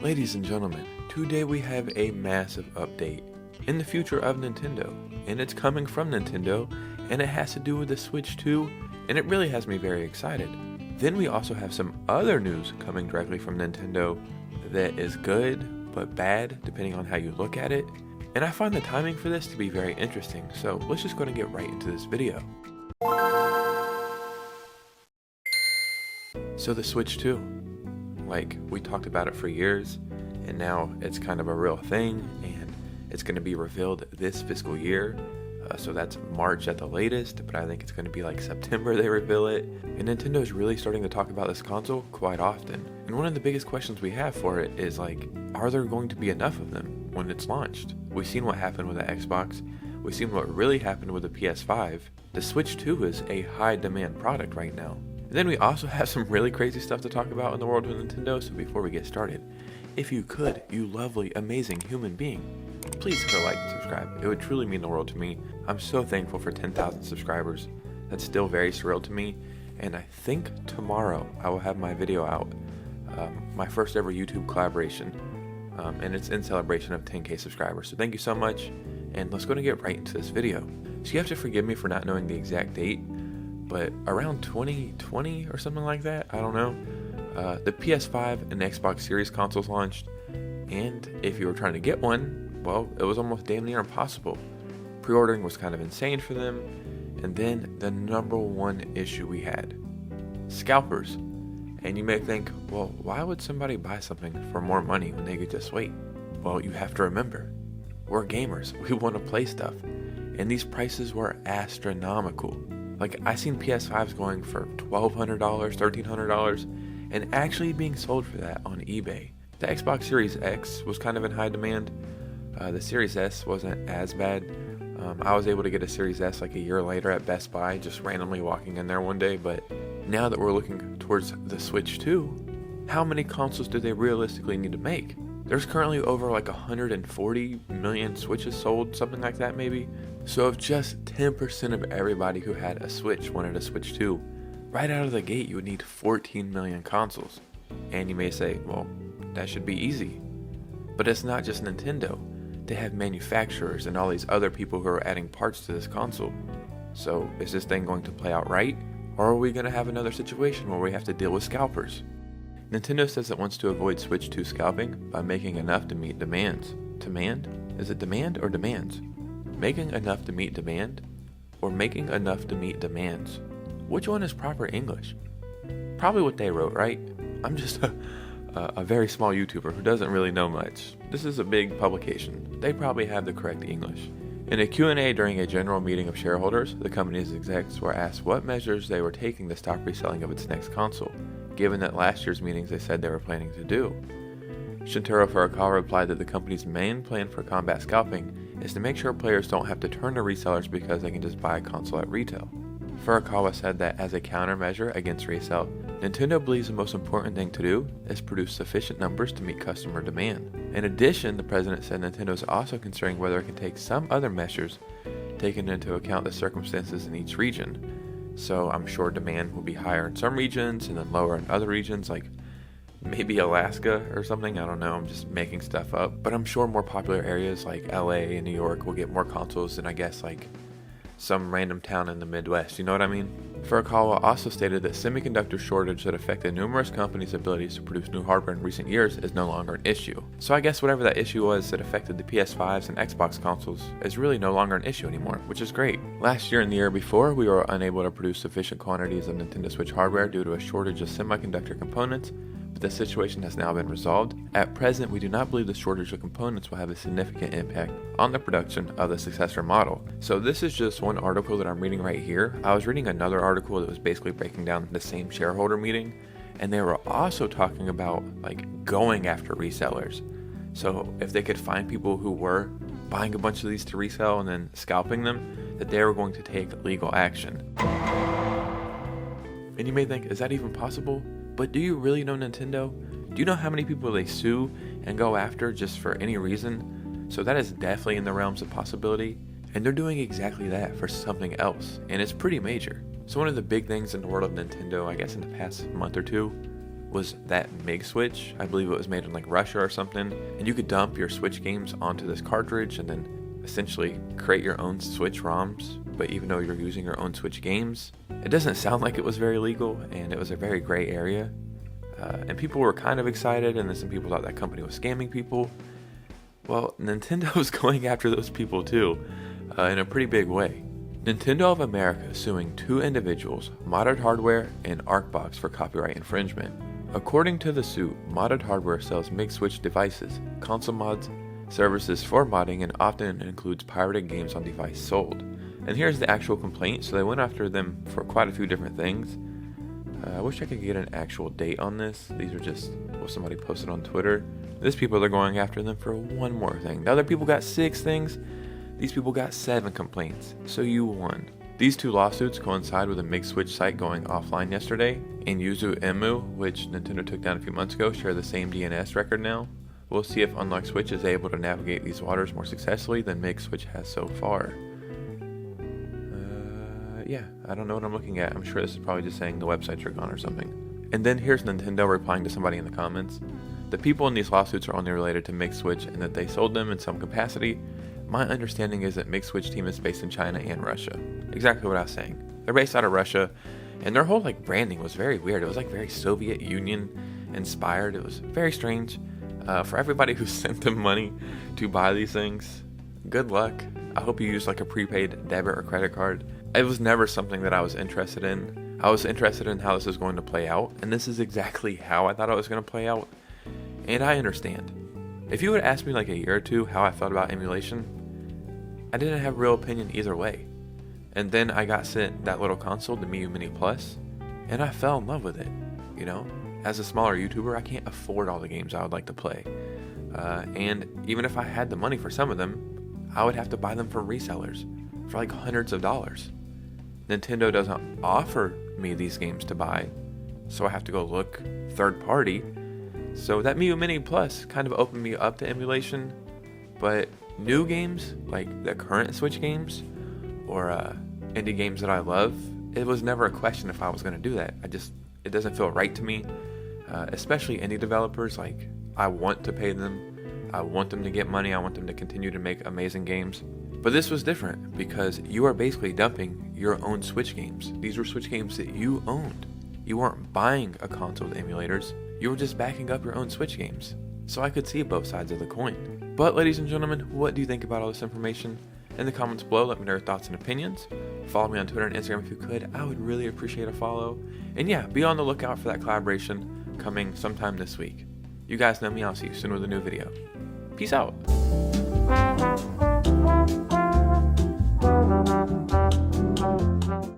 Ladies and gentlemen, today we have a massive update in the future of Nintendo, and it's coming from Nintendo, and it has to do with the Switch 2, and it really has me very excited. Then we also have some other news coming directly from Nintendo that is good, but bad, depending on how you look at it, and I find the timing for this to be very interesting, so let's just go and get right into this video. So the Switch 2. Like, we talked about it for years, and now it's kind of a real thing, and it's going to be revealed this fiscal year. So that's March at the latest, but I think it's going to be like September they reveal it. And Nintendo is really starting to talk about this console quite often. And one of the biggest questions we have for it is like, are there going to be enough of them when it's launched? We've seen what happened with the Xbox. We've seen what really happened with the PS5. The Switch 2 is a high demand product right now. And then we also have some really crazy stuff to talk about in the world of Nintendo, so before we get started, if you could, you lovely, amazing human being, please hit a like and subscribe. It would truly mean the world to me. I'm so thankful for 10,000 subscribers. That's still very surreal to me, and I think tomorrow I will have my video out, my first ever YouTube collaboration, and it's in celebration of 10K subscribers. So thank you so much, and let's go and get right into this video. So you have to forgive me for not knowing the exact date, but around 2020 or something like that, I don't know, the PS5 and the Xbox Series consoles launched, and if you were trying to get one, well, it was almost damn near impossible. Pre-ordering was kind of insane for them, and then the number one issue we had, scalpers. And you may think, well, why would somebody buy something for more money when they could just wait? Well, you have to remember, we're gamers, we want to play stuff, and these prices were astronomical. Like, I seen PS5s going for $1,200, $1,300, and actually being sold for that on eBay. The Xbox Series X was kind of in high demand. The Series S wasn't as bad. I was able to get a Series S like a year later at Best Buy, just randomly walking in there one day. But now that we're looking towards the Switch 2, how many consoles do they realistically need to make? There's currently over like 140 million Switches sold, something like that maybe. So if just 10% of everybody who had a Switch wanted a Switch 2, right out of the gate you would need 14 million consoles. And you may say, well, that should be easy. But it's not just Nintendo. They have manufacturers and all these other people who are adding parts to this console. So is this thing going to play out right? Or are we going to have another situation where we have to deal with scalpers? Nintendo says it wants to avoid Switch 2 scalping by making enough to meet demands. Demand? Is it demand or demands? Making enough to meet demand? Or making enough to meet demands? Which one is proper English? Probably what they wrote, right? I'm just a very small YouTuber who doesn't really know much. This is a big publication. They probably have the correct English. In a Q&A during a general meeting of shareholders, the company's execs were asked what measures they were taking to stop reselling of its next console, given that last year's meetings they said they were planning to do. Shintaro Furukawa replied that the company's main plan for combat scalping is to make sure players don't have to turn to resellers because they can just buy a console at retail. Furukawa said that as a countermeasure against resale, Nintendo believes the most important thing to do is produce sufficient numbers to meet customer demand. In addition, the president said Nintendo is also considering whether it can take some other measures, taking into account the circumstances in each region. So I'm sure demand will be higher in some regions and then lower in other regions, like maybe Alaska or something, I don't know, I'm just making stuff up. But I'm sure more popular areas like LA and New York will get more consoles than I guess like some random town in the Midwest, you know what I mean? Furukawa also stated that semiconductor shortage that affected numerous companies' abilities to produce new hardware in recent years is no longer an issue. So I guess whatever that issue was that affected the PS5s and Xbox consoles is really no longer an issue anymore, which is great. Last year and the year before, we were unable to produce sufficient quantities of Nintendo Switch hardware due to a shortage of semiconductor components, but the situation has now been resolved. At present, we do not believe the shortage of components will have a significant impact on the production of the successor model. So this is just one article that I'm reading right here. I was reading another article that was basically breaking down the same shareholder meeting, and they were also talking about like going after resellers. So if they could find people who were buying a bunch of these to resell and then scalping them, that they were going to take legal action. And you may think, is that even possible? But do you really know Nintendo? Do you know how many people they sue and go after just for any reason? So that is definitely in the realms of possibility. And they're doing exactly that for something else. And it's pretty major. So one of the big things in the world of Nintendo, I guess in the past month or two, was that MiG switch. I believe it was made in like Russia or something, and you could dump your Switch games onto this cartridge and then essentially create your own Switch ROMs. But even though you're using your own Switch games, it doesn't sound like it was very legal, and it was a very gray area. And people were kind of excited, and then some people thought that company was scamming people. Well, Nintendo was going after those people too, in a pretty big way. Nintendo of America suing 2 individuals, Modded Hardware and Arcbox, for copyright infringement. According to the suit, Modded Hardware sells MiG switch devices, console mods, services for modding, and often includes pirated games on device sold. And here's the actual complaint. So they went after them for quite a few different things. I wish I could get an actual date on this. These are just what somebody posted on Twitter. These people are going after them for one more thing. The other people got 6 things. These people got 7 complaints. So you won. These 2 lawsuits coincide with a MiG switch site going offline yesterday, and Yuzu Emu, which Nintendo took down a few months ago, share the same DNS record now. We'll see if Unlocked Switch is able to navigate these waters more successfully than MiG switch has so far. Yeah, I don't know what I'm looking at. I'm sure this is probably just saying the websites are gone or something. And then here's Nintendo replying to somebody in the comments. The people in these lawsuits are only related to MiG switch and that they sold them in some capacity. My understanding is that MiG switch team is based in China and Russia. Exactly what I was saying. They're based out of Russia, and their whole branding was very weird. It was very Soviet Union inspired. It was very strange. For everybody who sent them money to buy these things, good luck. I hope you use a prepaid debit or credit card. It was never something that I was interested in. I was interested in how this is going to play out, and this is exactly how I thought it was going to play out. And I understand. If you would ask me a year or two how I felt about emulation, I didn't have a real opinion either way. And then I got sent that little console, the Miu Mini Plus, and I fell in love with it. As a smaller YouTuber, I can't afford all the games I would like to play. And even if I had the money for some of them, I would have to buy them from resellers for hundreds of dollars. Nintendo doesn't offer me these games to buy, so I have to go look third party. So that Miu Mini Plus kind of opened me up to emulation, but new games, like the current Switch games, or indie games that I love, it was never a question if I was going to do that. It doesn't feel right to me, especially indie developers. I want to pay them, I want them to get money, I want them to continue to make amazing games. But this was different because you are basically dumping your own Switch games. These were Switch games that you owned. You weren't buying a console with emulators, you were just backing up your own Switch games. So I could see both sides of the coin. But ladies and gentlemen, what do you think about all this information? In the comments below, let me know your thoughts and opinions. Follow me on Twitter and Instagram if you could. I would really appreciate a follow. And yeah, be on the lookout for that collaboration coming sometime this week. You guys know me, I'll see you soon with a new video. Peace out.